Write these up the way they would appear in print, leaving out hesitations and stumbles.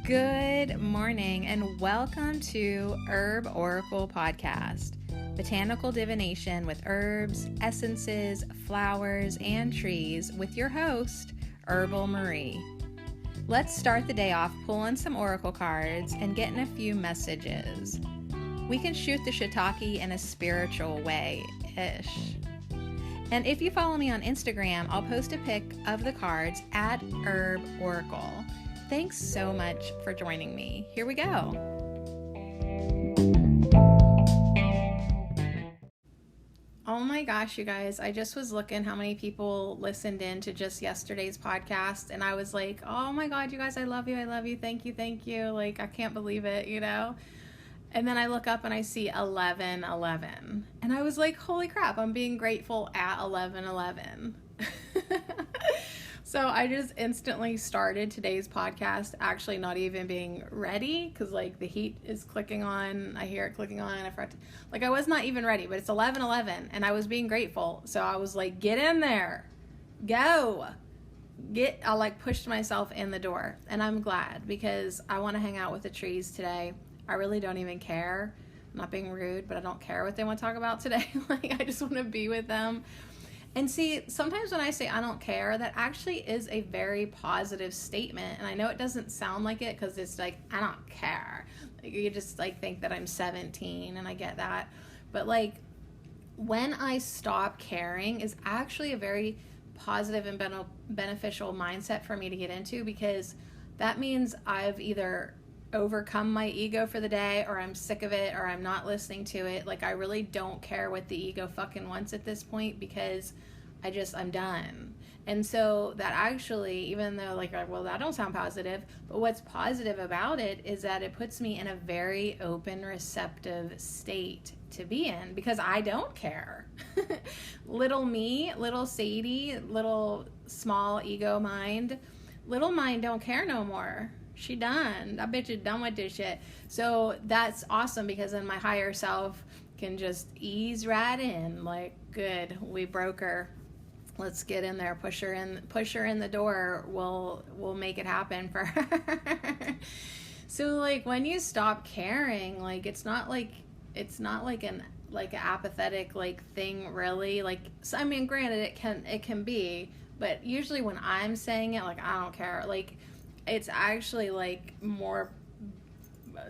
Good morning and welcome to Herb Oracle Podcast, botanical divination with herbs, essences, flowers, and trees with your host, Herbal Marie. Let's start the day off pulling some oracle cards and getting a few messages. We can shoot the shiitake in a spiritual way-ish. And if you follow me on Instagram, I'll post a pic of the cards at Herb Oracle. Thanks so much for joining me. Here we go. Oh my gosh, you guys, I just was looking how many people listened in to just yesterday's podcast, and I was like, oh my God, you guys, I love you, thank you. Like, I can't believe it, you know? And then I look up and I see 11:11, and I was like, holy crap, I'm being grateful at 11:11. So I just instantly started today's podcast actually not even being ready because like the heat is clicking on. I hear it clicking on. I was not even ready, but it's 11:11 and I was being grateful. So I was like, get in there, go. I like pushed myself in the door, and I'm glad because I want to hang out with the trees today. I really don't even care. I'm not being rude, but I don't care what they want to talk about today. Like I just want to be with them. And see, sometimes when I say I don't care, that actually is a very positive statement. And I know it doesn't sound like it because it's like, I don't care. Like, you just like think that I'm 17, and I get that. But like when I stop caring is actually a very positive and beneficial mindset for me to get into, because that means I've either overcome my ego for the day, or I'm sick of it, or I'm not listening to it. Like I really don't care what the ego fucking wants at this point, because I'm done. And so that actually, even though like, well, that don't sound positive, but what's positive about it is that it puts me in a very open, receptive state to be in, because I don't care. Little me, little Sadie, little small ego mind, little mind don't care no more. She done. I bet you done with this shit. So that's awesome, because then my higher self can just ease right in. Like, good, we broke her. Let's get in there. Push her in the door. We'll make it happen for her. So like when you stop caring, like it's not like an apathetic like thing really. Like, so, I mean, granted it can be, but usually when I'm saying it, like I don't care, like it's actually like more,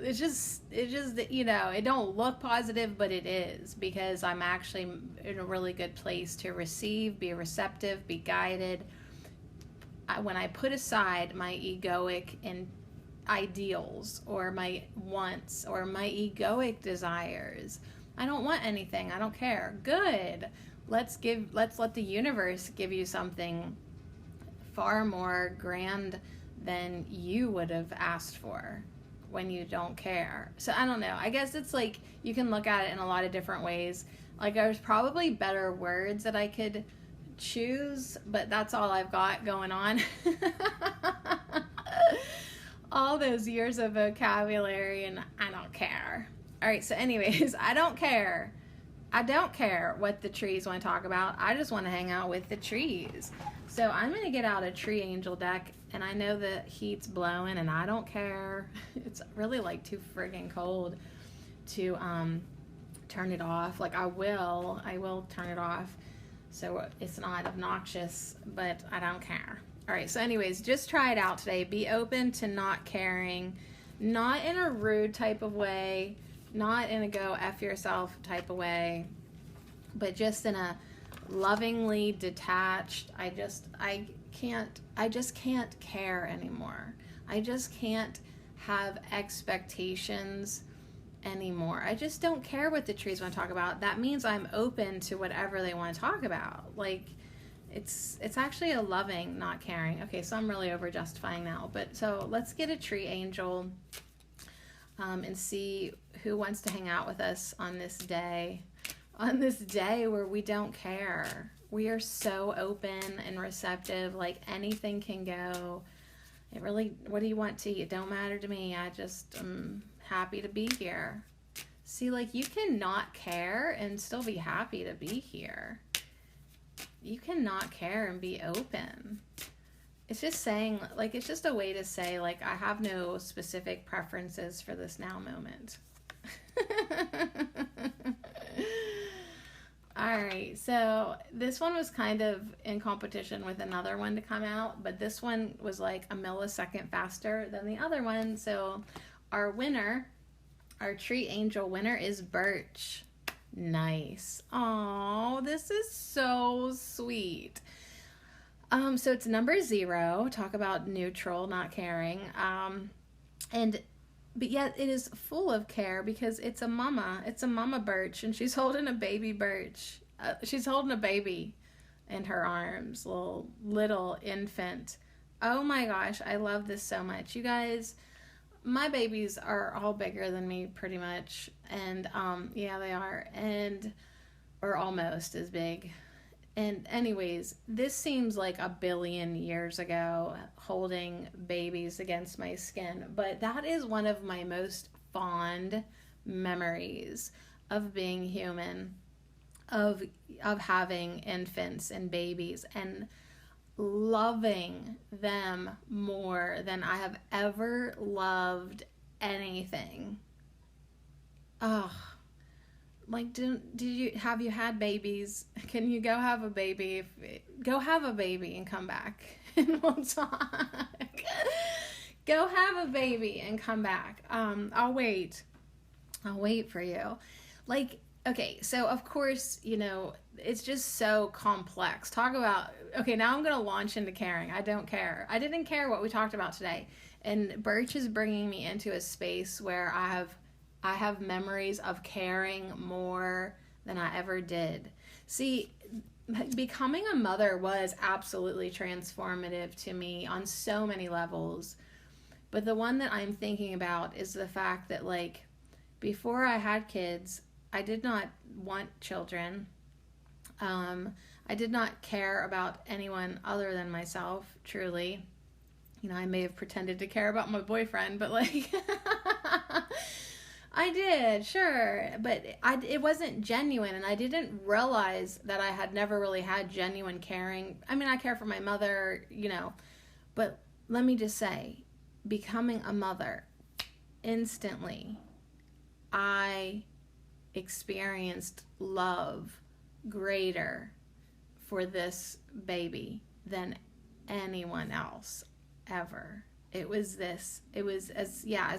it's just you know, it don't look positive, but it is, because I'm actually in a really good place to receive, be receptive, be guided. When I put aside my egoic and ideals, or my wants, or my egoic desires, I don't want anything, I don't care. Good. Let's let the universe give you something far more grand than you would have asked for when you don't care. So I don't know. I guess it's like you can look at it in a lot of different ways. Like there's probably better words that I could choose, but that's all I've got going on. All those years of vocabulary, and I don't care. All right, so anyways, I don't care. I don't care what the trees want to talk about. I just want to hang out with the trees. So I'm going to get out a tree angel deck, and I know the heat's blowing, and I don't care. It's really like too friggin' cold to turn it off. Like I will turn it off so it's not obnoxious, but I don't care. All right, so anyways, just try it out today. Be open to not caring, not in a rude type of way, not in a go F yourself type of way, but just in a lovingly detached, I just can't care anymore. I just can't have expectations anymore. I just don't care what the trees want to talk about. That means I'm open to whatever they want to talk about. Like it's actually a loving not caring. Okay, so I'm really over justifying now, but so let's get a tree angel and see who wants to hang out with us on this day where we don't care. We are so open and receptive, like anything can go. It really, what do you want to eat? It don't matter to me. I just am happy to be here. See, like you can not care and still be happy to be here. You can not care and be open. It's just saying, like, it's just a way to say, like, I have no specific preferences for this now moment. All right, so this one was kind of in competition with another one to come out, but this one was like a millisecond faster than the other one. So our winner, our tree angel winner, is Birch. Nice. Oh, this is so sweet. So it's number 0. Talk about neutral, not caring. But yet it is full of care because it's a mama. It's a mama birch, and she's holding a baby birch. She's holding a baby in her arms, little infant. Oh my gosh, I love this so much. You guys, my babies are all bigger than me pretty much. And yeah, they are. Or almost as big. And anyways, this seems like a billion years ago, holding babies against my skin. But that is one of my most fond memories of being human, of having infants and babies, and loving them more than I have ever loved anything. Oh, like, have you had babies? Can you go have a baby? Go have a baby and come back and we'll talk. Go have a baby and come back. I'll wait for you. Like, okay, so of course, it's just so complex. Talk about, okay, now I'm going to launch into caring. I don't care. I didn't care what we talked about today. And Birch is bringing me into a space where I have memories of caring more than I ever did. See, becoming a mother was absolutely transformative to me on so many levels. But the one that I'm thinking about is the fact that, like, before I had kids, I did not want children. I did not care about anyone other than myself, truly. I may have pretended to care about my boyfriend, but like... I did, sure, but it wasn't genuine, and I didn't realize that I had never really had genuine caring. I mean, I care for my mother, but let me just say, becoming a mother, instantly, I experienced love greater for this baby than anyone else ever. It was as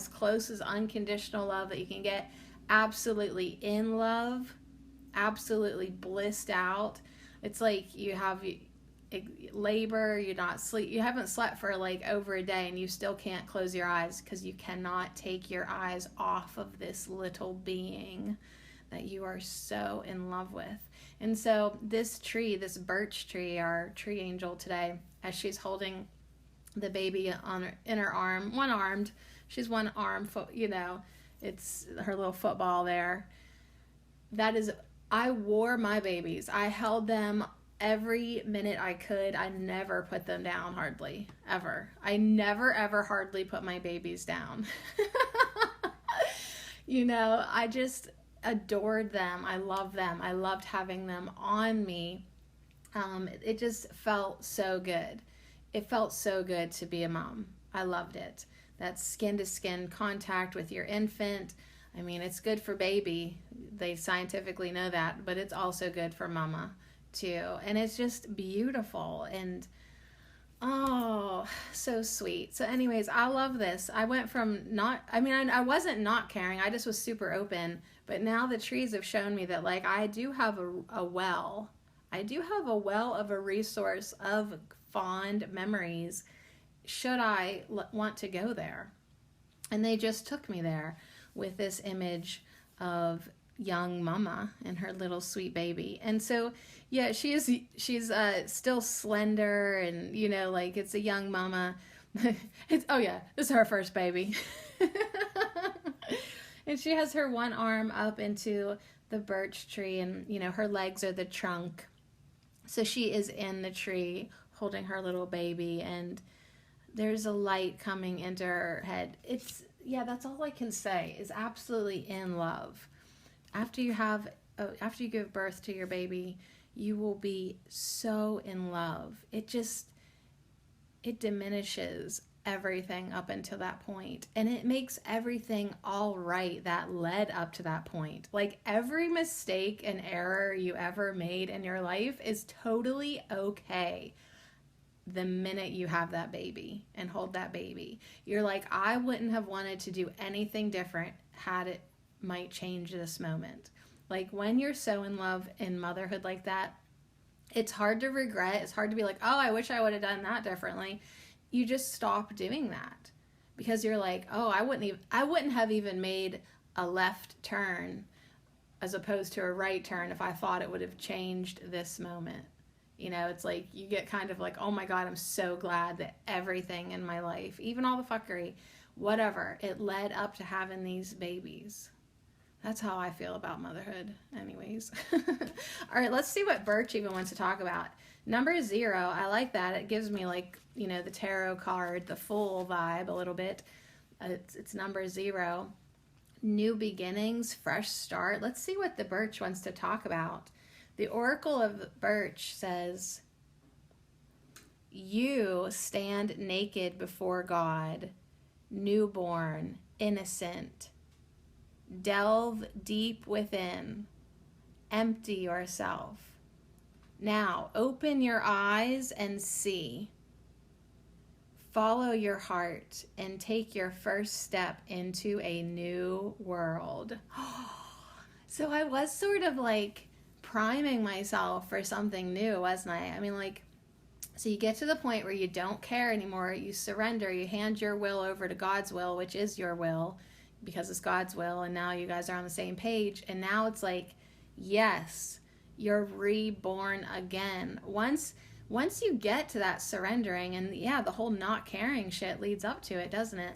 close as unconditional love that you can get. Absolutely in love, absolutely blissed out. It's like you have labor, you haven't slept for like over a day, and you still can't close your eyes because you cannot take your eyes off of this little being that you are so in love with. And so this birch tree, our tree angel today, as she's holding the baby in her arm, one-armed. She's one-arm, it's her little football there. I wore my babies. I held them every minute I could. I never put them down, hardly, ever. I never, ever hardly put my babies down. I just adored them. I loved them. I loved having them on me. It just felt so good. It felt so good to be a mom. I loved it. That skin-to-skin contact with your infant. I mean, it's good for baby. They scientifically know that, but it's also good for mama, too. And it's just beautiful and, oh, so sweet. So anyways, I love this. I went from I wasn't not caring. I just was super open. But now the trees have shown me that, like, I do have a well. I do have a well of a resource of fond memories should I want to go there. And they just took me there with this image of young mama and her little sweet baby. And so, yeah, she's still slender, and like, it's a young mama. This is her first baby. And she has her one arm up into the birch tree, and her legs are the trunk. So she is in the tree holding her little baby, and there's a light coming into her head. That's all I can say, is absolutely in love. After you give birth to your baby, you will be so in love. it diminishes everything up until that point, and it makes everything all right that led up to that point. Like, every mistake and error you ever made in your life is totally okay the minute you have that baby and hold that baby. You're like, I wouldn't have wanted to do anything different had it might change this moment. Like, when you're so in love in motherhood like that, it's hard to regret. It's hard to be like, oh, I wish I would have done that differently. You just stop doing that because you're like, oh, I wouldn't have even made a left turn as opposed to a right turn if I thought it would have changed this moment. You know, it's like you get kind of like, oh my God, I'm so glad that everything in my life, even all the fuckery, whatever, it led up to having these babies. That's how I feel about motherhood anyways. All right, let's see what Birch even wants to talk about. Number 0, I like that. It gives me, like, you know, the tarot card, the Fool vibe a little bit. It's number 0. New beginnings, fresh start. Let's see what the Birch wants to talk about. The Oracle of Birch says, you stand naked before God, newborn, innocent. Delve deep within. Empty yourself. Now, open your eyes and see. Follow your heart and take your first step into a new world. So I was sort of like priming myself for something new, wasn't I? I mean, like, so you get to the point where you don't care anymore. You surrender. You hand your will over to God's will, which is your will, because it's God's will. And now you guys are on the same page. And now it's like, yes, you're reborn again. Once you get to that surrendering, and yeah, the whole not caring shit leads up to it, doesn't it?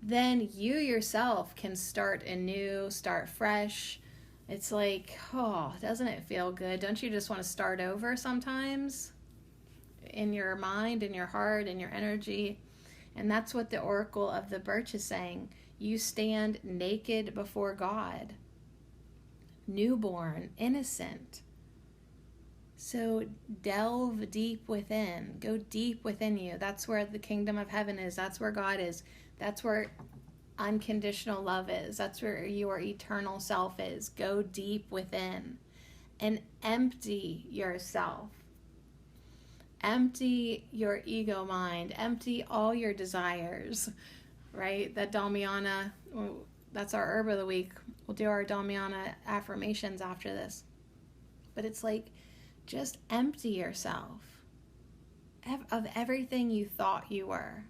Then you yourself can start anew, start fresh. It's like, oh, doesn't it feel good? Don't you just want to start over sometimes? In your mind, in your heart, in your energy. And that's what the Oracle of the Birch is saying. You stand naked before God. Newborn, innocent. So delve deep within. Go deep within you. That's where the kingdom of heaven is. That's where God is. That's where unconditional love is. That's where your eternal self is. Go deep within and empty yourself. Empty your ego mind. Empty all your desires, right? That Damiana, that's our herb of the week. We'll do our Damiana affirmations after this. But it's like, just empty yourself of everything you thought you were,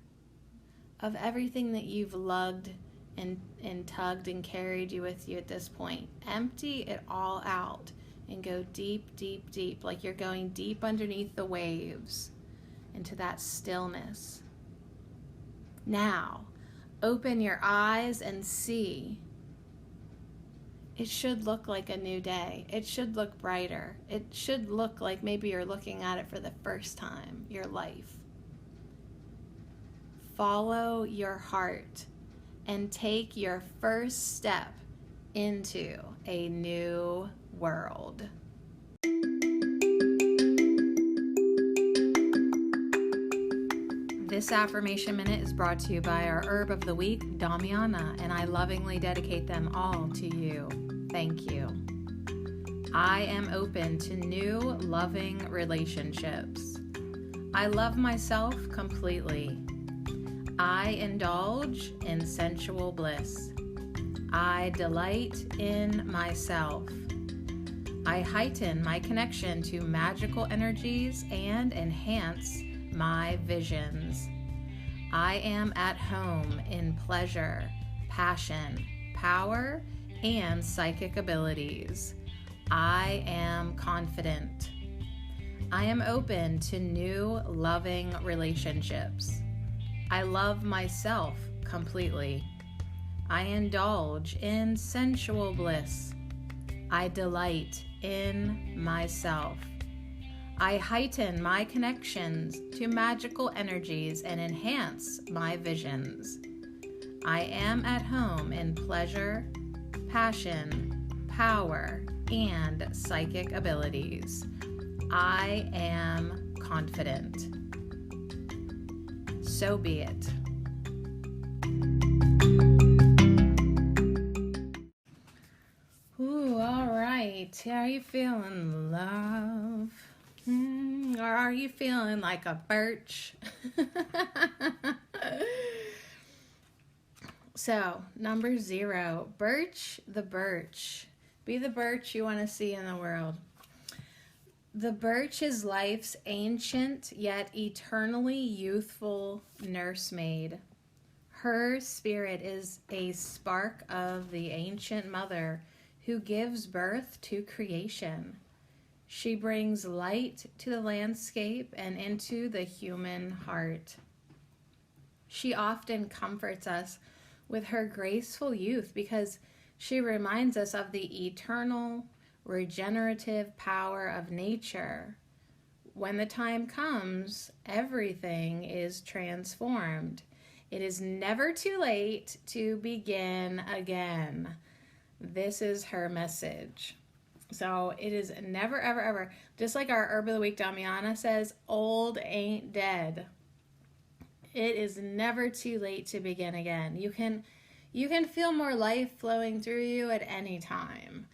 of everything that you've lugged and tugged and carried you with you at this point. Empty it all out and go deep, deep, deep, like you're going deep underneath the waves into that stillness. Now, open your eyes and see. It should look like a new day. It should look brighter. It should look like maybe you're looking at it for the first time, your life. Follow your heart and take your first step into a new world. This Affirmation Minute is brought to you by our herb of the week, Damiana, and I lovingly dedicate them all to you. Thank you. I am open to new, loving relationships. I love myself completely. I indulge in sensual bliss. I delight in myself. I heighten my connection to magical energies and enhance my visions. I am at home in pleasure, passion, power, and psychic abilities. I am confident. I am open to new, loving relationships. I love myself completely. I indulge in sensual bliss. I delight in myself. I heighten my connections to magical energies and enhance my visions. I am at home in pleasure, passion, power, and psychic abilities. I am confident. so be it. Ooh, all right. How are you feeling, love? Or are you feeling like a birch? So, number 0, Birch the birch. Be the birch you want to see in the world. The birch is life's ancient yet eternally youthful nursemaid. Her spirit is a spark of the ancient mother who gives birth to creation. She brings light to the landscape and into the human heart. She often comforts us with her graceful youth because she reminds us of the eternal, regenerative power of nature. When the time comes, everything is transformed. It is never too late to begin again. This is her message. So it is never, ever, ever. Just like our Herb of the Week, Damiana says, old ain't dead. It is never too late to begin again. You can feel more life flowing through you at any time.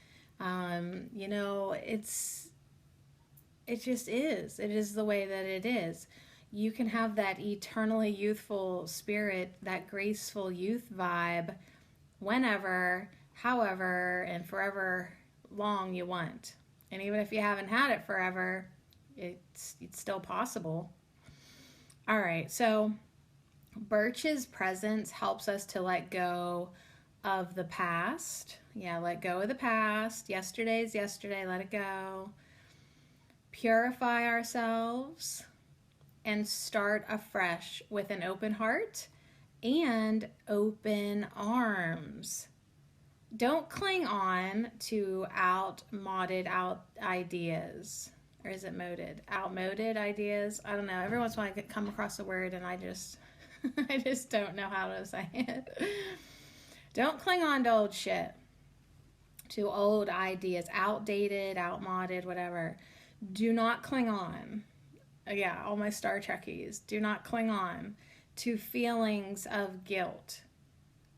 It just is. It is the way that it is. You can have that eternally youthful spirit, that graceful youth vibe, whenever, however, and forever long you want. And even if you haven't had it forever, it's still possible. All right, so Birch's presence helps us to let go of the past. Yeah, let go of the past. Yesterday's yesterday, let it go. Purify ourselves and start afresh with an open heart and open arms. Don't cling on to outmoded ideas. Or is it moded? Outmoded ideas? I don't know. Every once in a while I come across a word and I just don't know how to say it. Don't cling on to old shit. To old ideas. Outdated, outmoded, whatever. Do not cling on. Yeah, all my Star Trekkies. Do not cling on to feelings of guilt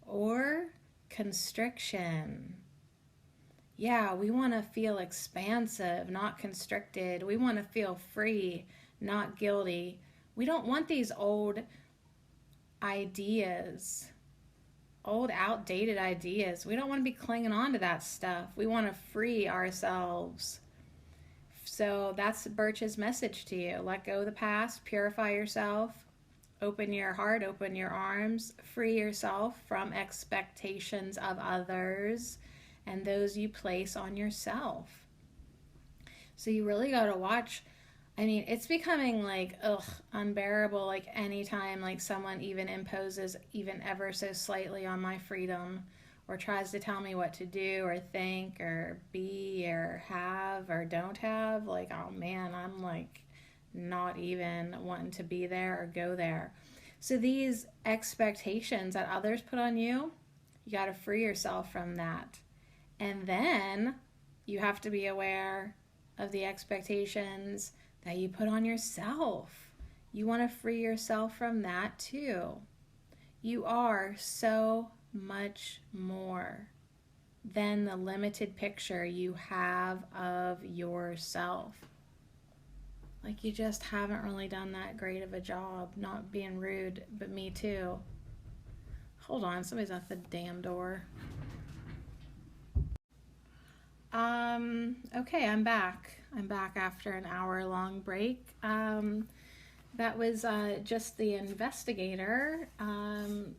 or constriction. Yeah, we want to feel expansive, not constricted. We want to feel free, not guilty. We don't want these old ideas, old outdated ideas. We don't want to be clinging on to that stuff. We want to free ourselves. So that's Birch's message to you. Let go of the past, purify yourself, open your heart, open your arms, free yourself from expectations of others and those you place on yourself. So you really got to watch. I mean, it's becoming like, unbearable, like anytime like someone even imposes even ever so slightly on my freedom or tries to tell me what to do or think or be or have or don't have, like, oh man, I'm like not even wanting to be there or go there. So these expectations that others put on you, you got to free yourself from that. And then you have to be aware of the expectations that you put on yourself. You want to free yourself from that too. You are so much more than the limited picture you have of yourself. Like you just haven't really done that great of a job, not being rude, but me too. Hold on, somebody's at the damn door. Okay, I'm back. I'm back after an hour-long break. That was just the investigator from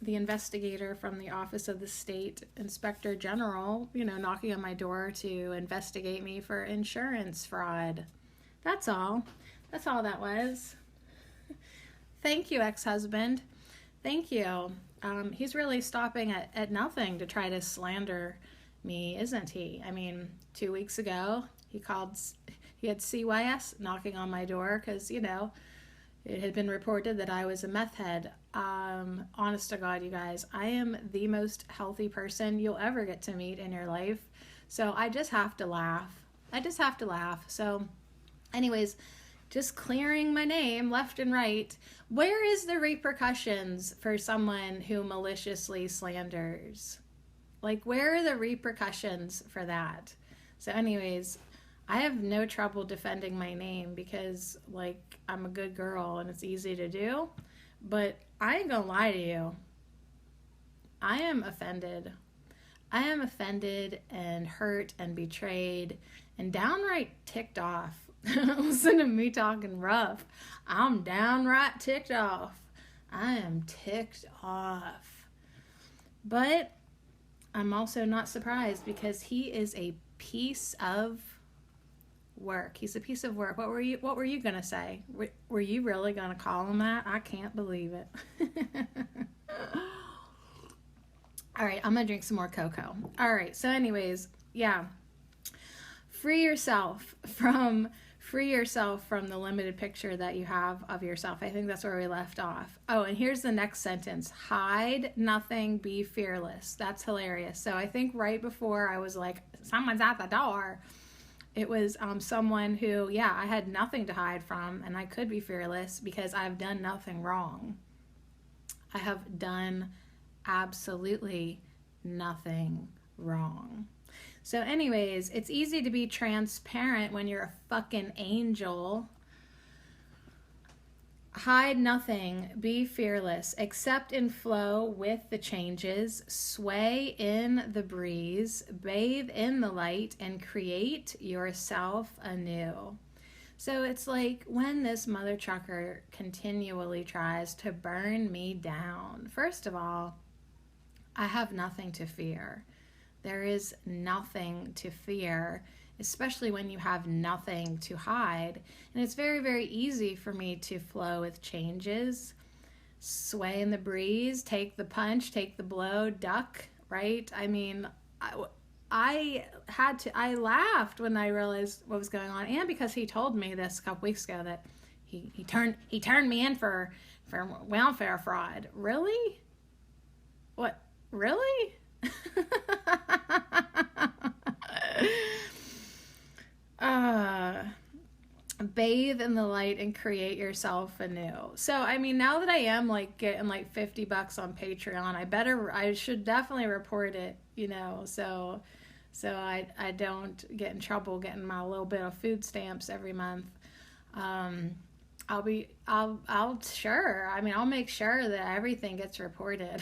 the Office of the State Inspector General, knocking on my door to investigate me for insurance fraud. That's all. That's all that was. Thank you, ex-husband. Thank you. He's really stopping at nothing to try to slander me, isn't he? I mean, 2 weeks ago, he had CYS knocking on my door because, it had been reported that I was a meth head. Honest to God, you guys, I am the most healthy person you'll ever get to meet in your life. So I just have to laugh. So anyways, just clearing my name left and right. Where is the repercussions for someone who maliciously slanders? Like, where are the repercussions for that? So anyways, I have no trouble defending my name because, like, I'm a good girl and it's easy to do. But I ain't gonna lie to you. I am offended. I am offended and hurt and betrayed and downright ticked off. Listen to me talking rough. I'm downright ticked off. I am ticked off. But I'm also not surprised because he is a piece of work. He's a piece of work. What were you gonna say? Were you really gonna call him that? I can't believe it. All right, I'm gonna drink some more cocoa. All right, so anyways, yeah. Free yourself from the limited picture that you have of yourself. I think that's where we left off. Oh, and here's the next sentence. Hide nothing, be fearless. That's hilarious. So I think right before I was like, someone's at the door, it was someone who, yeah, I had nothing to hide from, and I could be fearless because I've done nothing wrong. I have done absolutely nothing wrong. So anyways, it's easy to be transparent when you're a fucking angel. Hide nothing, be fearless, accept and flow with the changes, sway in the breeze, bathe in the light, and create yourself anew. So it's like when this mother trucker continually tries to burn me down. First of all, I have nothing to fear. There is nothing to fear, especially when you have nothing to hide. And it's very, very easy for me to flow with changes, sway in the breeze, take the punch, take the blow, duck, right? I mean, I laughed when I realized what was going on, and because he told me this a couple weeks ago that he turned me in for welfare fraud. Really? What? Really? Bathe in the light and create yourself anew. So I mean, now that I am like getting like $50 on Patreon, I should definitely report it, you know, so I don't get in trouble getting my little bit of food stamps every month. I'll make sure that everything gets reported.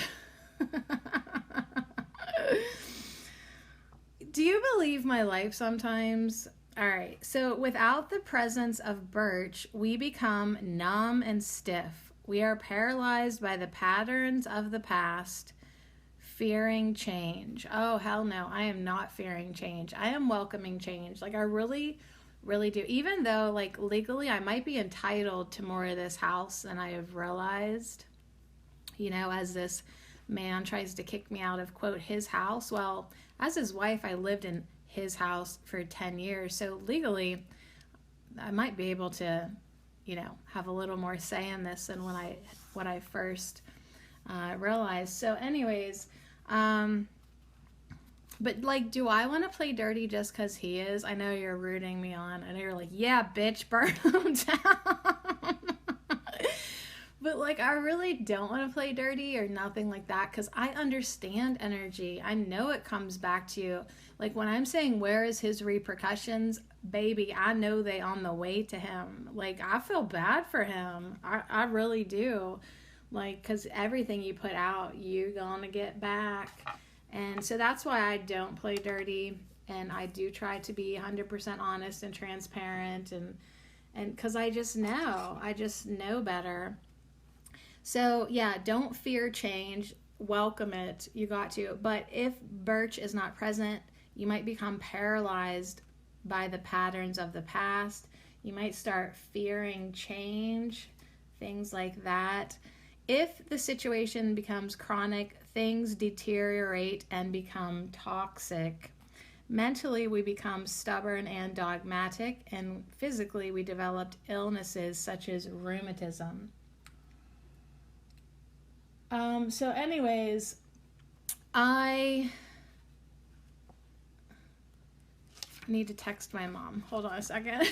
Do you believe my life sometimes? All right, so without the presence of Birch, we become numb and stiff. We are paralyzed by the patterns of the past, fearing change. Oh, hell no, I am not fearing change. I am welcoming change. Like, I really, really do. Even though, like, legally, I might be entitled to more of this house than I have realized, you know, as this man tries to kick me out of, quote, his house. Well, as his wife, I lived in his house for 10 years. So legally, I might be able to, you know, have a little more say in this than what I first realized. So anyways, but like, do I want to play dirty just because he is? I know you're rooting me on. I know you're like, yeah, bitch, burn him down. But like, I really don't want to play dirty or nothing like that, because I understand energy. I know it comes back to you. Like, when I'm saying, where is his repercussions? Baby, I know they on the way to him. Like, I feel bad for him. I really do. Like, because everything you put out, you're gonna get back. And so that's why I don't play dirty. And I do try to be 100% honest and transparent. And because I just know better. So yeah, don't fear change, welcome it, you got to. But if Birch is not present, you might become paralyzed by the patterns of the past. You might start fearing change, things like that. If the situation becomes chronic, things deteriorate and become toxic. Mentally, we become stubborn and dogmatic, and physically, we developed illnesses such as rheumatism. So anyways, I need to text my mom. Hold on a second.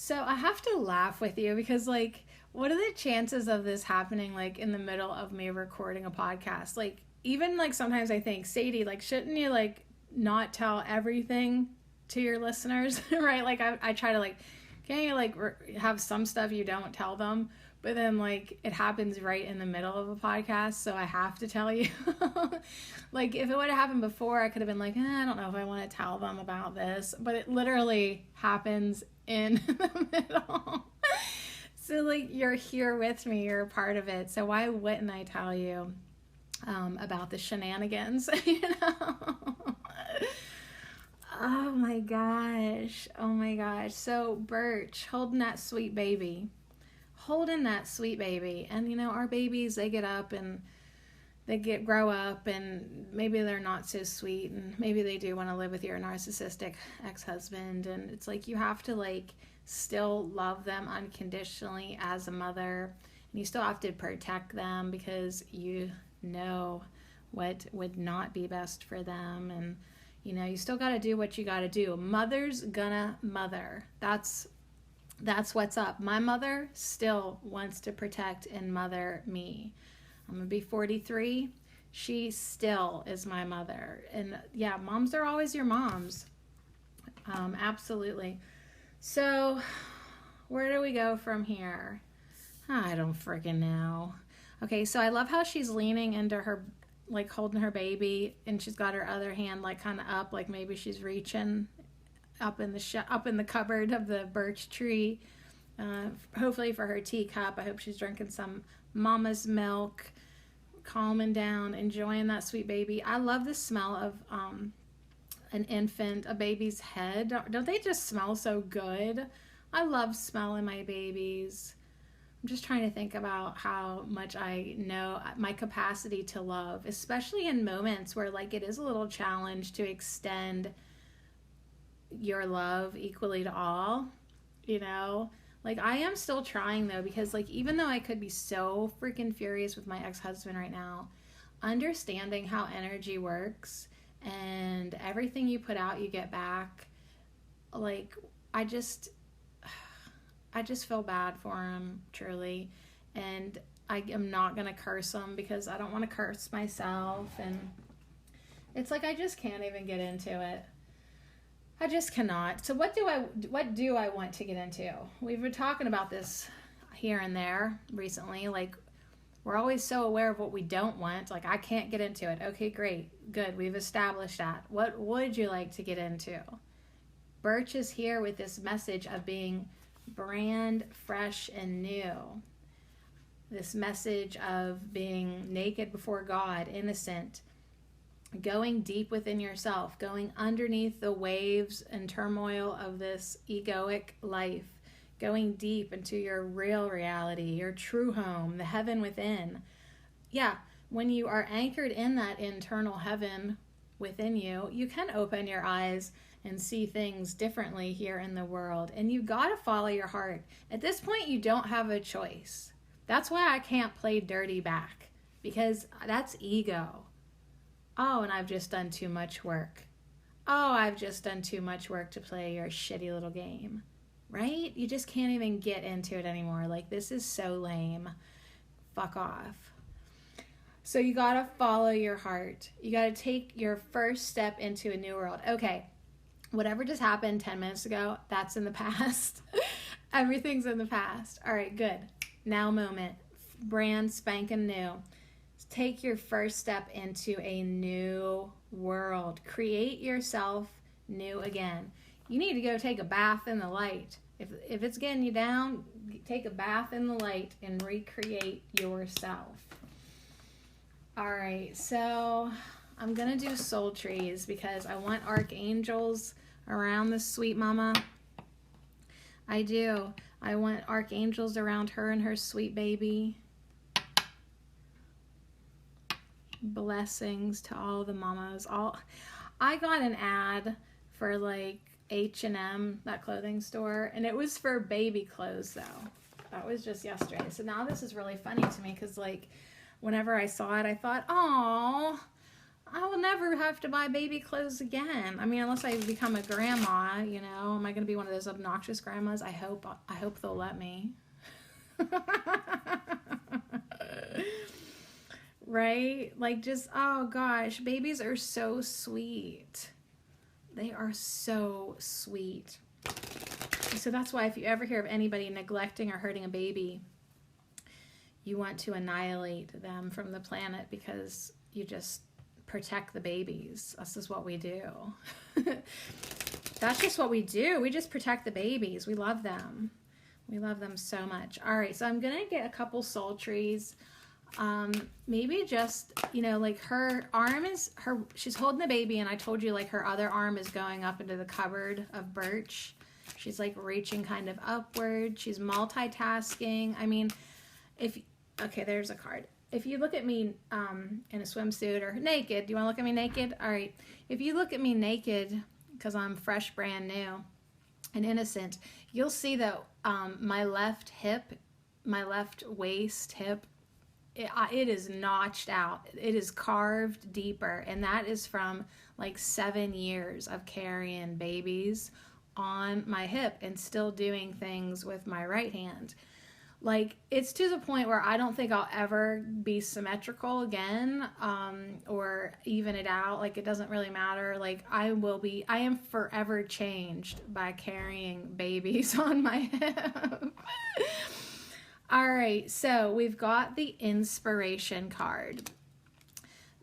So I have to laugh with you because, like, what are the chances of this happening, like, in the middle of me recording a podcast? Like, even, like, sometimes I think, Sadie, like, shouldn't you, like, not tell everything to your listeners, right? Like, I try to, like, can't you, like, have some stuff you don't tell them? But then, like, it happens right in the middle of a podcast, so I have to tell you. Like, if it would have happened before, I could have been like, I don't know if I want to tell them about this. But it literally happens in the middle. So, like, you're here with me. You're a part of it. So why wouldn't I tell you about the shenanigans, you know? Oh, my gosh. Oh, my gosh. So, Birch, holding that sweet baby. And, you know, our babies, they get up and they grow up, and maybe they're not so sweet, and maybe they do want to live with your narcissistic ex-husband, and it's like you have to, like, still love them unconditionally as a mother, and you still have to protect them because you know what would not be best for them, and, you know, you still got to do what you got to do. Mother's gonna mother. That's what's up. My mother still wants to protect and mother me. I'm going to be 43. She still is my mother. And yeah, moms are always your moms. Absolutely. So where do we go from here? I don't freaking know. Okay, so I love how she's leaning into her, like, holding her baby, and she's got her other hand, like, kind of up, like maybe she's reaching up in the cupboard of the birch tree, hopefully for her teacup. I hope she's drinking some mama's milk, calming down, enjoying that sweet baby. I love the smell of an infant, a baby's head. Don't they just smell so good? I love smelling my babies. I'm just trying to think about how much I know my capacity to love, especially in moments where, like, it is a little challenge to extend your love equally to all, you know? Like, I am still trying, though, because, like, even though I could be so freaking furious with my ex-husband right now, understanding how energy works and everything you put out, you get back, like, I just feel bad for him, truly, and I am not going to curse him because I don't want to curse myself, and it's like I just can't even get into it. I just cannot. So what do I want to get into? We've been talking about this here and there recently. Like, we're always so aware of what we don't want. Like, I can't get into it. Okay, great. Good. We've established that. What would you like to get into? Birch is here with this message of being brand fresh and new. This message of being naked before God, innocent, going deep within yourself, going underneath the waves and turmoil of this egoic life, going deep into your real reality, your true home, the heaven within. Yeah, when you are anchored in that internal heaven within you, you can open your eyes and see things differently here in the world. And you got to follow your heart. At this point, you don't have a choice. That's why I can't play dirty back, because that's ego. Oh, and I've just done too much work. Oh, I've just done too much work to play your shitty little game. Right? You just can't even get into it anymore. Like, this is so lame. Fuck off. So you gotta follow your heart. You gotta take your first step into a new world. Okay, whatever just happened 10 minutes ago, that's in the past. Everything's in the past. All right, good. Now moment. Brand spanking new. Take your first step into a new world. Create yourself new again. You need to go take a bath in the light. If it's getting you down, take a bath in the light and recreate yourself. All right, so I'm going to do soul trees because I want archangels around this sweet mama. I do. I want archangels around her and her sweet baby. Blessings to all the mamas. I got an ad for, like, H&M, that clothing store, and it was for baby clothes, though. That was just yesterday. So now this is really funny to me because, like, whenever I saw it, I thought, oh, I will never have to buy baby clothes again. I mean, unless I become a grandma, you know. Am I going to be one of those obnoxious grandmas? I hope they'll let me. Right? Like, just, oh gosh, babies are so sweet. They are so sweet. So that's why if you ever hear of anybody neglecting or hurting a baby, you want to annihilate them from the planet, because you just protect the babies. This is what we do. That's just what we do. We just protect the babies. We love them. We love them so much. All right, so I'm going to get a couple soul trees. Maybe just, you know, like her arm is, she's holding the baby, and I told you, like, her other arm is going up into the cupboard of Birch. She's like reaching kind of upward. She's multitasking. I mean, okay, there's a card. If you look at me in a swimsuit or naked, do you want to look at me naked? All right. If you look at me naked, because I'm fresh, brand new, and innocent, you'll see that my left hip, my left waist hip, it is notched out. It is carved deeper, and that is from like 7 years of carrying babies on my hip and still doing things with my right hand. Like, it's to the point where I don't think I'll ever be symmetrical again, or even it out. Like, it doesn't really matter. Like, I am forever changed by carrying babies on my hip. All right, so we've got the inspiration card.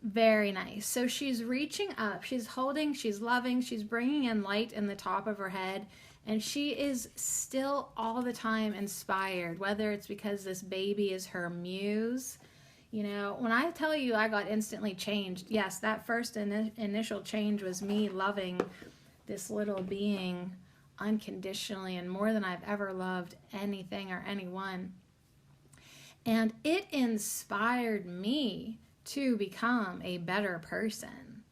Very nice. So she's reaching up, she's holding, she's loving, she's bringing in light in the top of her head. And she is still all the time inspired, whether it's because this baby is her muse. You know, when I tell you I got instantly changed, yes, that first initial change was me loving this little being unconditionally and more than I've ever loved anything or anyone. And it inspired me to become a better person.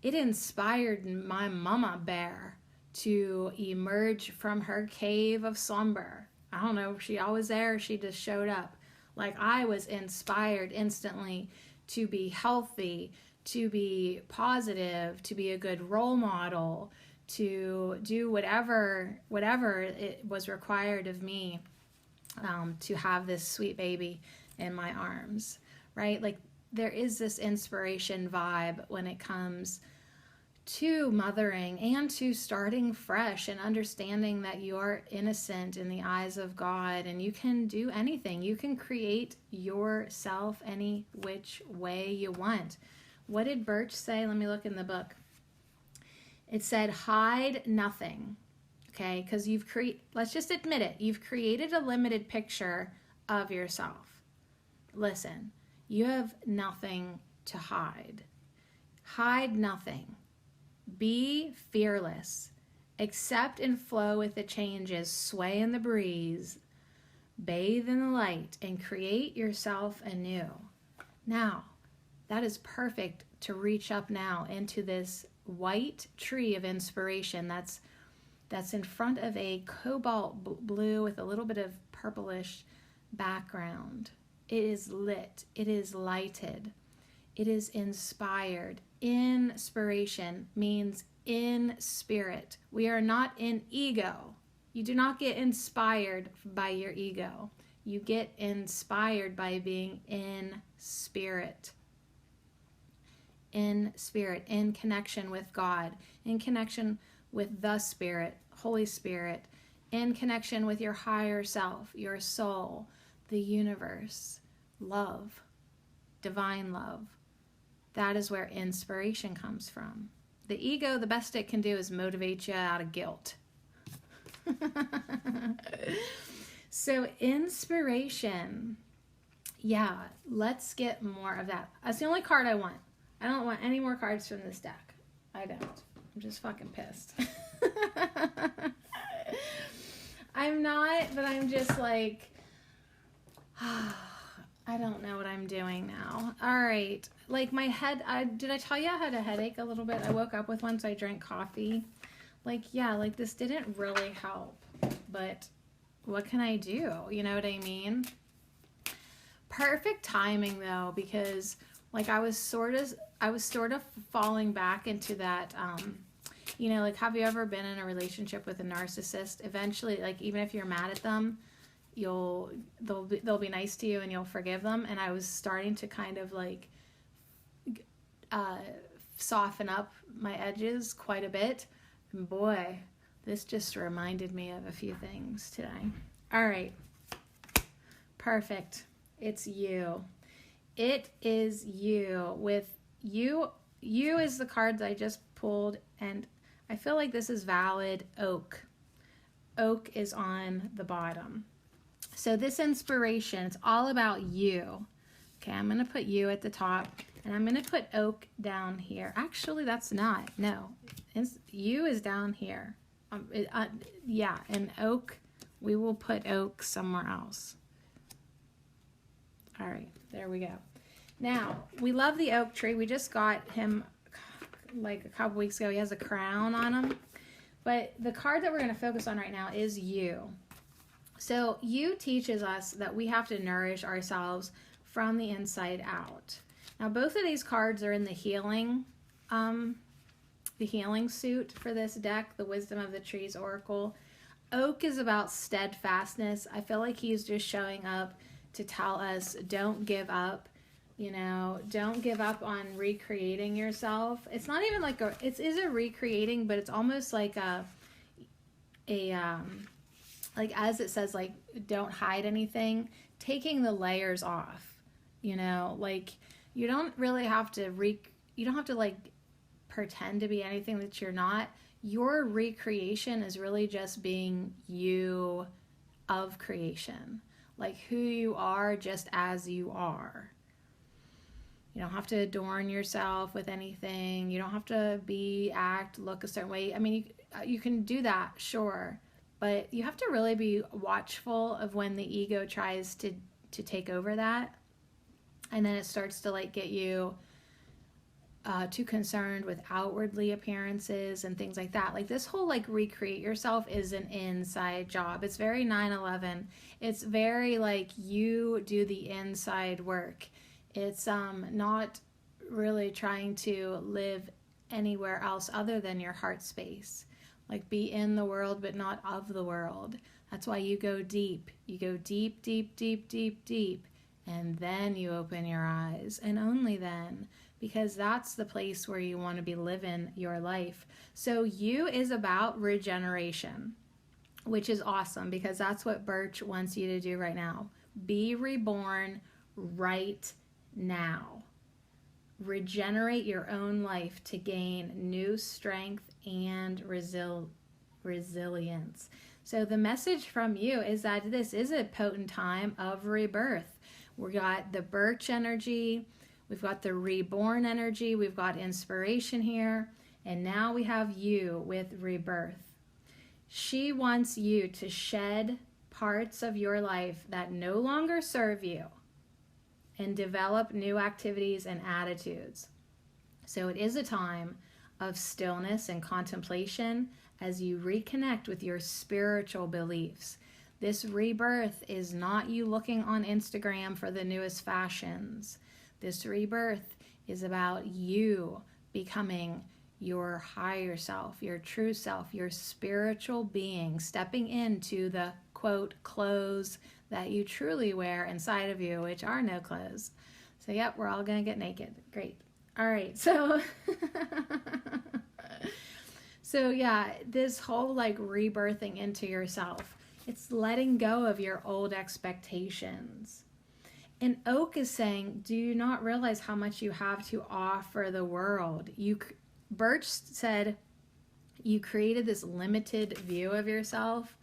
It inspired my mama bear to emerge from her cave of slumber. I don't know if she always there or she just showed up. Like, I was inspired instantly to be healthy, to be positive, to be a good role model, to do whatever it was required of me, to have this sweet baby in my arms, right? Like, there is this inspiration vibe when it comes to mothering and to starting fresh and understanding that you're innocent in the eyes of God and you can do anything. You can create yourself any which way you want. What did Birch say? Let me look in the book. It said, hide nothing. Okay, because let's just admit it. You've created a limited picture of yourself. Listen, you have nothing to hide. Hide nothing. Be fearless. Accept and flow with the changes. Sway in the breeze. Bathe in the light and create yourself anew. Now, that is perfect to reach up now into this white tree of inspiration that's in front of a cobalt blue with a little bit of purplish background. It is lit. It is lighted. It is inspired. Inspiration means in spirit. We are not in ego. You do not get inspired by your ego. You get inspired by being in spirit. In spirit, in connection with God, in connection with the Spirit, Holy Spirit, in connection with your higher self, your soul, the universe, love, divine love. That is where inspiration comes from. The ego, the best it can do is motivate you out of guilt. So inspiration, yeah, let's get more of that. That's the only card I want. I don't want any more cards from this deck. I don't. I'm just fucking pissed. I'm not, but I'm just like, I don't know what I'm doing now. All right. Like my head, did I tell you I had a headache a little bit? I woke up with one, so I drank coffee. Like, yeah, like this didn't really help, but what can I do? You know what I mean? Perfect timing though, because like I was sort of falling back into that, like, have you ever been in a relationship with a narcissist? Eventually, like, even if you're mad at them, they'll be nice to you and you'll forgive them. And I was starting to kind of like soften up my edges quite a bit. And boy, this just reminded me of a few things today. All right. Perfect. It's you. It is you. With you is the cards I just pulled, and I feel like this is valid. Oak. Oak is on the bottom. So this inspiration, it's all about you. Okay, I'm going to put you at the top, and I'm going to put oak down here. Actually, that's not. No. You is down here. And oak, we will put oak somewhere else. All right, there we go. Now, we love the oak tree. We just got him like a couple weeks ago. He has a crown on him. But the card that we're going to focus on right now is you. So you teaches us that we have to nourish ourselves from the inside out. Now, both of these cards are in the healing suit for this deck, the Wisdom of the Trees Oracle. Oak is about steadfastness. I feel like he's just showing up to tell us, don't give up. Don't give up on recreating yourself. It's not even like it is a recreating, but it's almost like like as it says, like, don't hide anything, taking the layers off. Like, you don't really have to you don't have to like pretend to be anything that you're not. Your recreation is really just being you of creation, like who you are just as you are. You don't have to adorn yourself with anything. You don't have to look a certain way. I mean, you can do that, sure, but you have to really be watchful of when the ego tries to take over that, and then it starts to like get you too concerned with outwardly appearances and things like that. Like this whole like recreate yourself is an inside job. It's very 9/11. It's very like you do the inside work. It's not really trying to live anywhere else other than your heart space. Like be in the world but not of the world. That's why you go deep. You go deep, deep, deep, deep, deep. And then you open your eyes. And only then. Because that's the place where you want to be living your life. So you is about regeneration. Which is awesome because that's what Birch wants you to do right now. Be reborn right now. Regenerate your own life to gain new strength and resilience. So the message from you is that this is a potent time of rebirth. We got the Birch energy, we've got the reborn energy, we've got inspiration here, and now we have you with rebirth. She wants you to shed parts of your life that no longer serve you and develop new activities and attitudes. So it is a time of stillness and contemplation as you reconnect with your spiritual beliefs. This rebirth is not you looking on Instagram for the newest fashions. This rebirth is about you becoming your higher self, your true self, your spiritual being, stepping into the, quote, clothes that you truly wear inside of you, which are no clothes. So, yep, we're all going to get naked. Great. All right, so, yeah, this whole, like, rebirthing into yourself, it's letting go of your old expectations. And Oak is saying, do you not realize how much you have to offer the world? Birch said, you created this limited view of yourself.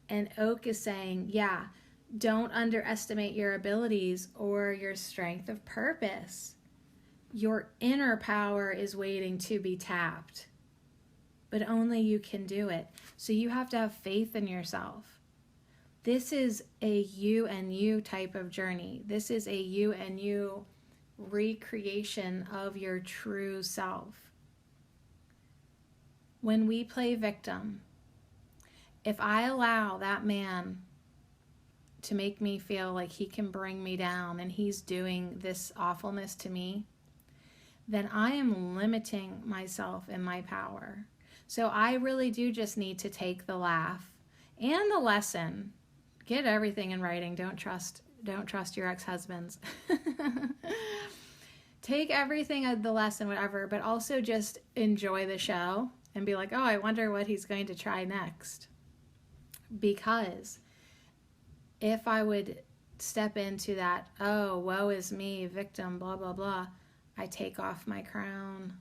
And Oak is saying, yeah, don't underestimate your abilities or your strength of purpose. Your inner power is waiting to be tapped, but only you can do it. So you have to have faith in yourself. This is a you and you type of journey. This is a you and you recreation of your true self. When we play victim, if I allow that man to make me feel like he can bring me down and he's doing this awfulness to me, then I am limiting myself in my power. So I really do just need to take the laugh and the lesson. Get everything in writing. Don't trust your ex-husbands. Take everything of the lesson, whatever, but also just enjoy the show and be like, oh, I wonder what he's going to try next. Because if I would step into that, oh, woe is me, victim, blah, blah, blah, I take off my crown.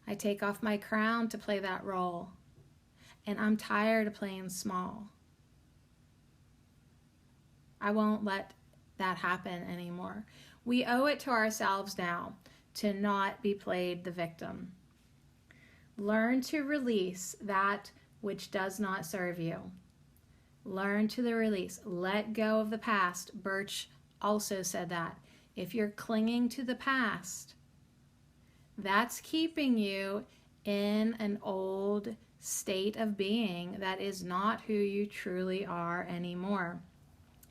I take off my crown to play that role. And I'm tired of playing small. I won't let that happen anymore. We owe it to ourselves now to not be played the victim. Learn to release that which does not serve you. Learn to the release. Let go of the past. Birch also said that. If you're clinging to the past, that's keeping you in an old state of being that is not who you truly are anymore.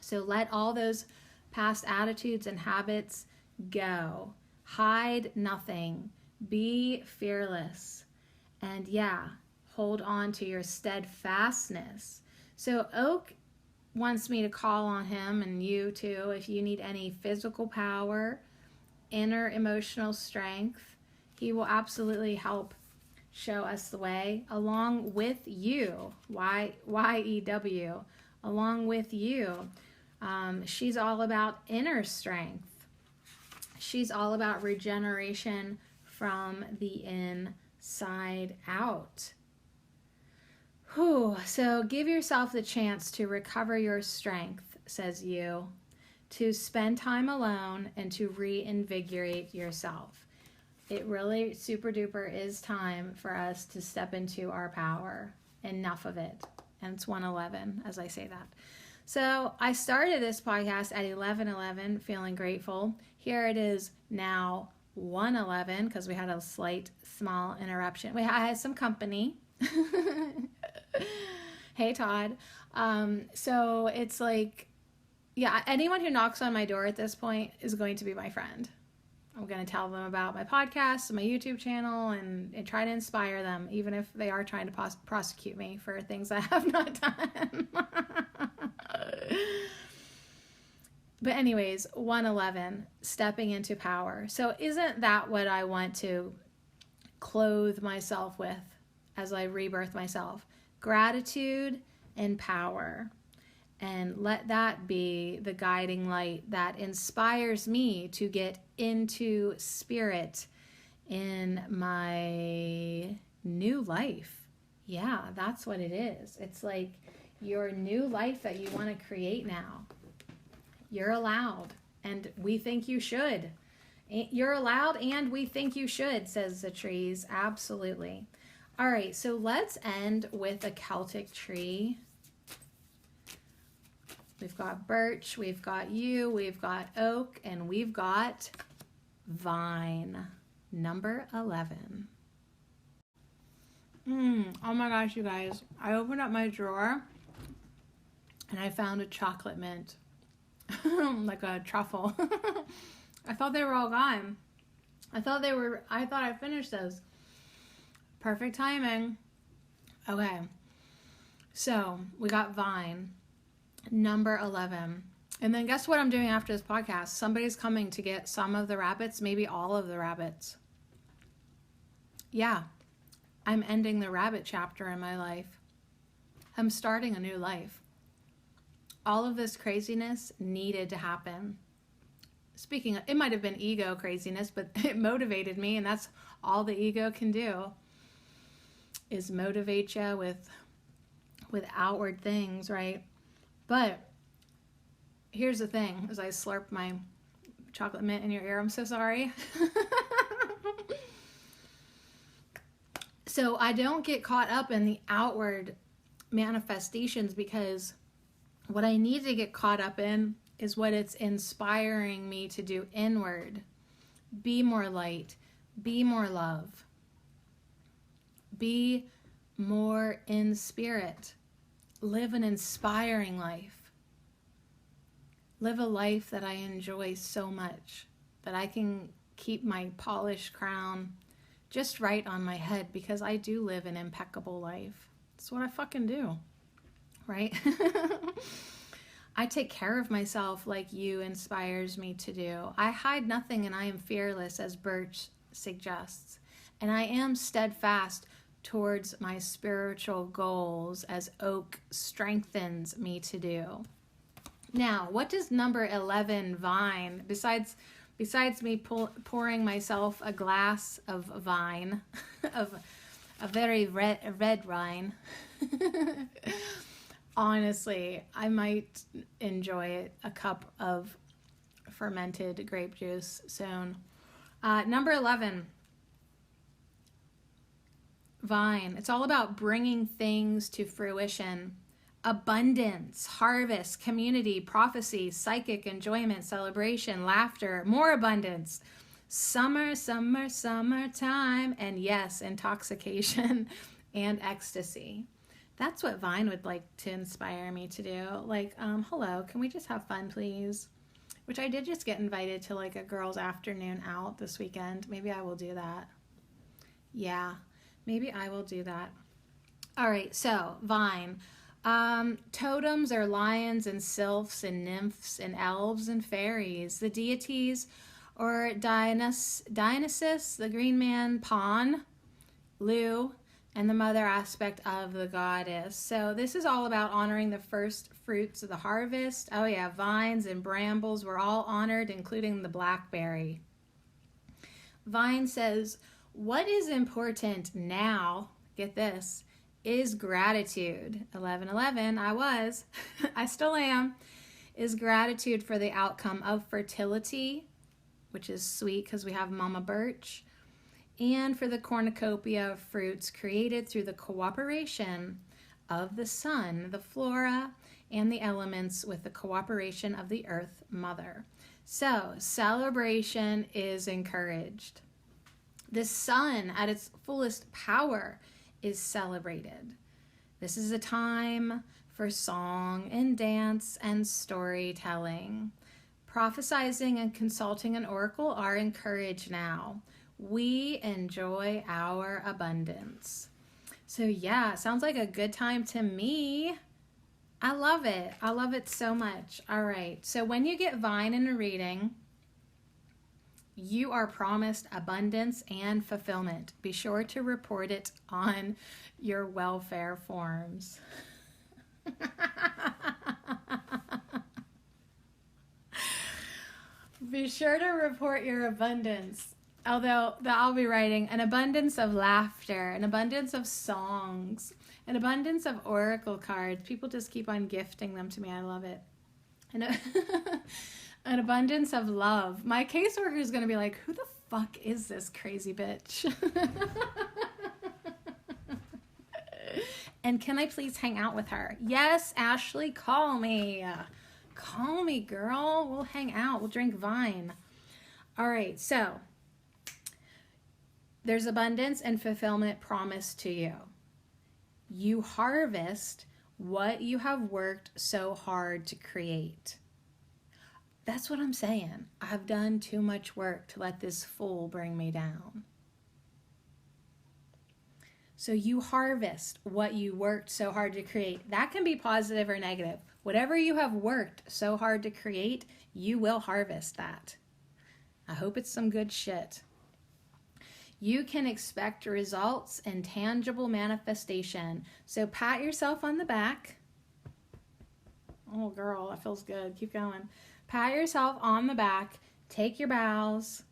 So let all those past attitudes and habits go. Hide nothing. Be fearless. And yeah, hold on to your steadfastness. So Oak wants me to call on him, and you too, if you need any physical power, inner emotional strength. He will absolutely help show us the way, along with you, Y-E-W, along with you. She's all about inner strength. She's all about regeneration from the inside out. Whew. So give yourself the chance to recover your strength, says you, to spend time alone and to reinvigorate yourself. It really super duper is time for us to step into our power. Enough of it. And it's 1:11 as I say that. So I started this podcast at 11:11, feeling grateful. Here it is now 1:11 because we had a slight small interruption. I had some company. Hey, Todd. So it's like, yeah, anyone who knocks on my door at this point is going to be my friend. I'm going to tell them about my podcast, my YouTube channel, and try to inspire them, even if they are trying to prosecute me for things I have not done. But anyways, 1:11, stepping into power. So isn't that what I want to clothe myself with as I rebirth myself? Gratitude and power. And let that be the guiding light that inspires me to get into spirit in my new life. Yeah, that's what it is. It's like your new life that you want to create now. You're allowed, and we think you should. You're allowed, and we think you should, says the trees. Absolutely. All right, so let's end with a Celtic tree. We've got birch, we've got yew, we've got oak, and we've got vine, number 11. Oh my gosh, you guys. I opened up my drawer and I found a chocolate mint, like a truffle. I thought they were all gone. I thought I finished those. Perfect timing. Okay. So we got vine, number 11. And then guess what I'm doing after this podcast? Somebody's coming to get some of the rabbits, maybe all of the rabbits. Yeah, I'm ending the rabbit chapter in my life. I'm starting a new life. All of this craziness needed to happen. Speaking of, it might have been ego craziness, but it motivated me, and that's all the ego can do, is motivate you with outward things, right? But here's the thing, as I slurp my chocolate mint in your ear, I'm so sorry. So I don't get caught up in the outward manifestations, because what I need to get caught up in is what it's inspiring me to do inward. Be more light, be more love, be more in spirit, live an inspiring life, live a life that I enjoy so much, that I can keep my polished crown just right on my head, because I do live an impeccable life. That's what I fucking do, right? I take care of myself like you inspires me to do. I hide nothing and I am fearless, as Birch suggests. And I am steadfast towards my spiritual goals, as Oak strengthens me to do. Now, what does number 11, Vine, besides me pouring myself a glass of vine, of a very red wine, honestly, I might enjoy a cup of fermented grape juice soon. Number 11, Vine. It's all about bringing things to fruition. Abundance, harvest, community, prophecy, psychic enjoyment, celebration, laughter, more abundance. Summer, summer, summertime, and yes, intoxication and ecstasy. That's what Vine would like to inspire me to do. Like, hello, can we just have fun, please? Which I did just get invited to like a girls' afternoon out this weekend. Maybe I will do that. Yeah, maybe I will do that. All right, so Vine. Totems are lions and sylphs and nymphs and elves and fairies. The deities or Dionysus, the green man, Pan, Lu, and the mother aspect of the goddess. So this is all about honoring the first fruits of the harvest. Oh yeah, vines and brambles were all honored, including the blackberry. Vine says, what is important now, get this, is gratitude. 11:11, I still am, is gratitude for the outcome of fertility, which is sweet because we have Mama Birch, and for the cornucopia of fruits created through the cooperation of the sun, the flora, and the elements with the cooperation of the earth mother. So celebration is encouraged. The sun at its fullest power is celebrated. This is a time for song and dance and storytelling. Prophesizing and consulting an oracle are encouraged now. We enjoy our abundance. So yeah, sounds like a good time to me. I love it. I love it so much. All right, so when you get Vine in a reading, you are promised abundance and fulfillment. Be sure to report it on your welfare forms. Be sure to report your abundance. Although I'll be writing an abundance of laughter, an abundance of songs, an abundance of oracle cards. People just keep on gifting them to me. I love it. And an abundance of love. My caseworker is going to be like, who the fuck is this crazy bitch? And can I please hang out with her? Yes, Ashley, call me. Call me, girl. We'll hang out. We'll drink Vine. All right, so there's abundance and fulfillment promised to you. You harvest what you have worked so hard to create. That's what I'm saying. I've done too much work to let this fool bring me down. So you harvest what you worked so hard to create. That can be positive or negative. Whatever you have worked so hard to create, you will harvest that. I hope it's some good shit. You can expect results and tangible manifestation. So pat yourself on the back. Oh, girl, that feels good. Keep going. Pat yourself on the back, take your bows,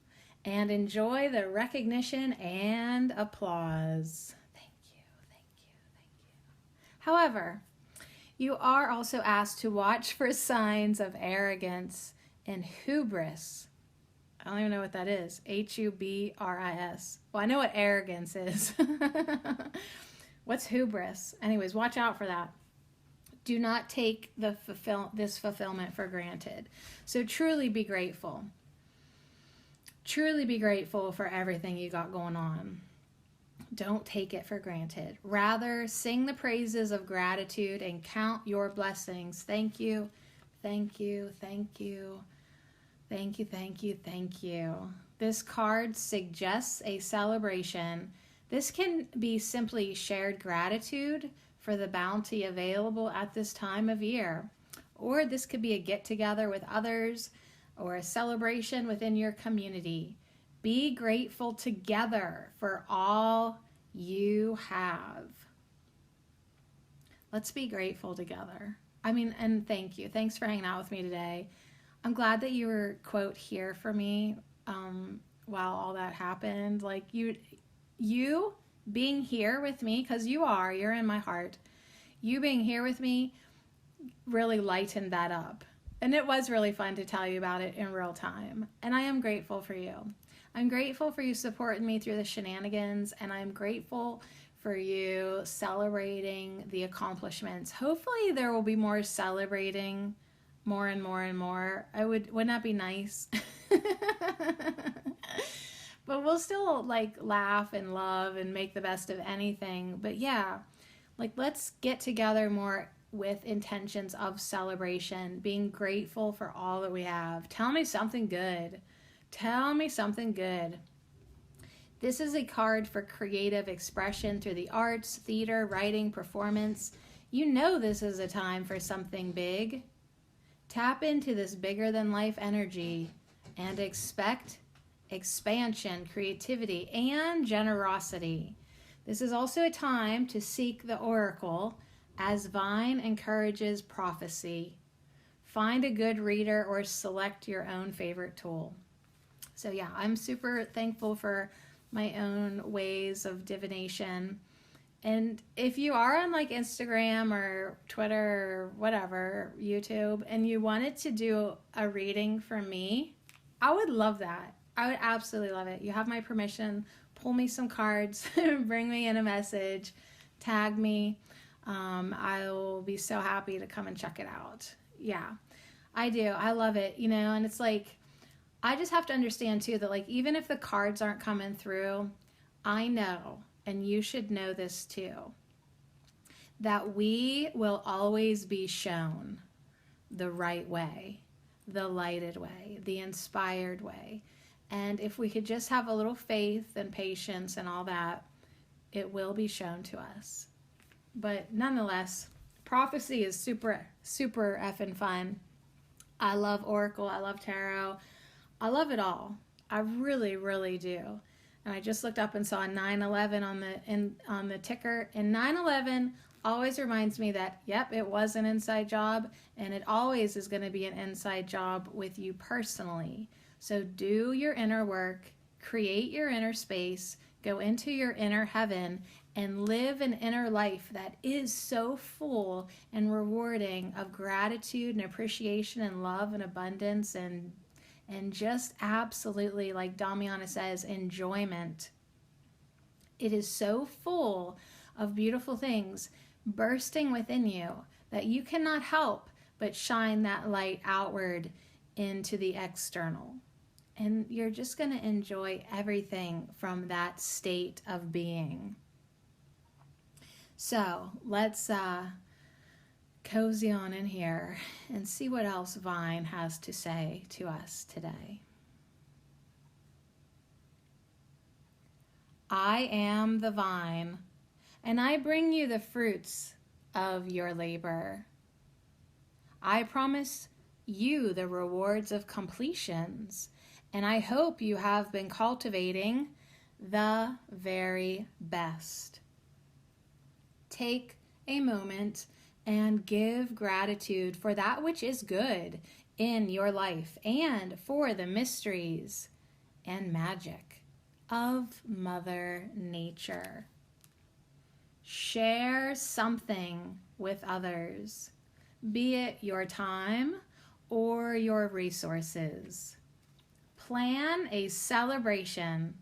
and enjoy the recognition and applause. Thank you, thank you, thank you. However, you are also asked to watch for signs of arrogance and hubris. I don't even know what that is. Hubris. Well, I know what arrogance is. What's hubris? Anyways, watch out for that. Do not take this fulfillment for granted. So truly be grateful. Truly be grateful for everything you got going on. Don't take it for granted. Rather, sing the praises of gratitude and count your blessings. Thank you, thank you, thank you, thank you, thank you, thank you. This card suggests a celebration. This can be simply shared gratitude for the bounty available at this time of year. Or this could be a get-together with others or a celebration within your community. Be grateful together for all you have. Let's be grateful together. And thank you. Thanks for hanging out with me today. I'm glad that you were, quote, here for me while all that happened. Like you being here with me, because you're in my heart. You being here with me really lightened that up. And it was really fun to tell you about it in real time. And I am grateful for you. I'm grateful for you supporting me through the shenanigans, and I'm grateful for you celebrating the accomplishments. Hopefully there will be more celebrating, more and more and more. Wouldn't that be nice? But we'll still laugh and love and make the best of anything. But yeah, let's get together more with intentions of celebration, being grateful for all that we have. Tell me something good. Tell me something good. This is a card for creative expression through the arts, theater, writing, performance. You know this is a time for something big. Tap into this bigger than life energy and expect expansion, creativity, and generosity. This is also a time to seek the oracle as Vine encourages prophecy. Find a good reader or select your own favorite tool. So yeah, I'm super thankful for my own ways of divination. And if you are on Instagram or Twitter or whatever, YouTube, and you wanted to do a reading from me, I would love that. I would absolutely love it. You have my permission. Pull me some cards, bring me in a message, tag me. I will be so happy to come and check it out. Yeah, I do. I love it, and it's I just have to understand too that even if the cards aren't coming through, I know, and you should know this too, that we will always be shown the right way, the lighted way, the inspired way. And if we could just have a little faith and patience and all that, it will be shown to us. But nonetheless, prophecy is super, super effing fun. I love Oracle. I love Tarot. I love it all. I really, really do. And I just looked up and saw 9/11 on the ticker. And 9/11 always reminds me that, yep, it was an inside job. And it always is going to be an inside job with you personally. So do your inner work. Create your inner space. Go into your inner heaven and live an inner life that is so full and rewarding of gratitude and appreciation and love and abundance and just absolutely, like Damiana says, enjoyment. It is so full of beautiful things bursting within you that you cannot help but shine that light outward into the external. And you're just going to enjoy everything from that state of being. So let's cozy on in here and see what else Vine has to say to us today. I am the vine, and I bring you the fruits of your labor. I promise you the rewards of completions, and I hope you have been cultivating the very best. Take a moment and give gratitude for that which is good in your life and for the mysteries and magic of Mother Nature. Share something with others, be it your time or your resources. Plan a celebration.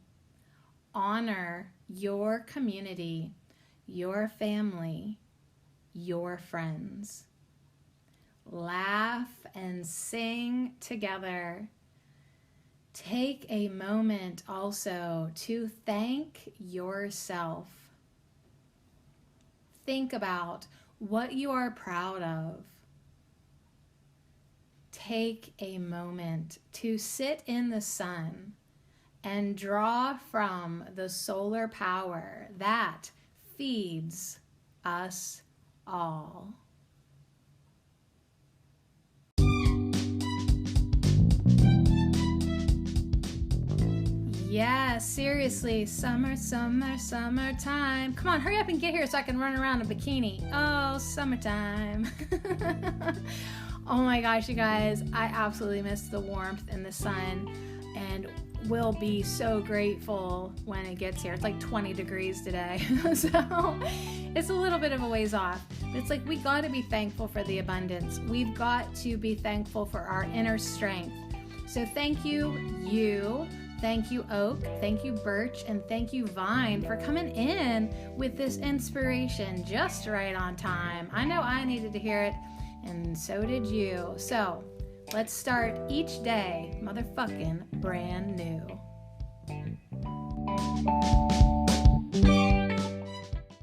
Honor your community, your family, your friends. Laugh and sing together. Take a moment also to thank yourself. Think about what you are proud of. Take a moment to sit in the sun and draw from the solar power that feeds us all. Yeah, seriously, summer, summertime. Come on, hurry up and get here so I can run around in a bikini. Oh, summertime. Oh my gosh, you guys, I absolutely miss the warmth and the sun, and will be so grateful when it gets here. It's like 20 degrees today, so it's a little bit of a ways off. But it's like we got to be thankful for the abundance. We've got to be thankful for our inner strength. So thank you, you. Thank you, Oak. Thank you, Birch. And thank you, Vine, for coming in with this inspiration just right on time. I know I needed to hear it, and so did you. So let's start each day motherfucking brand new.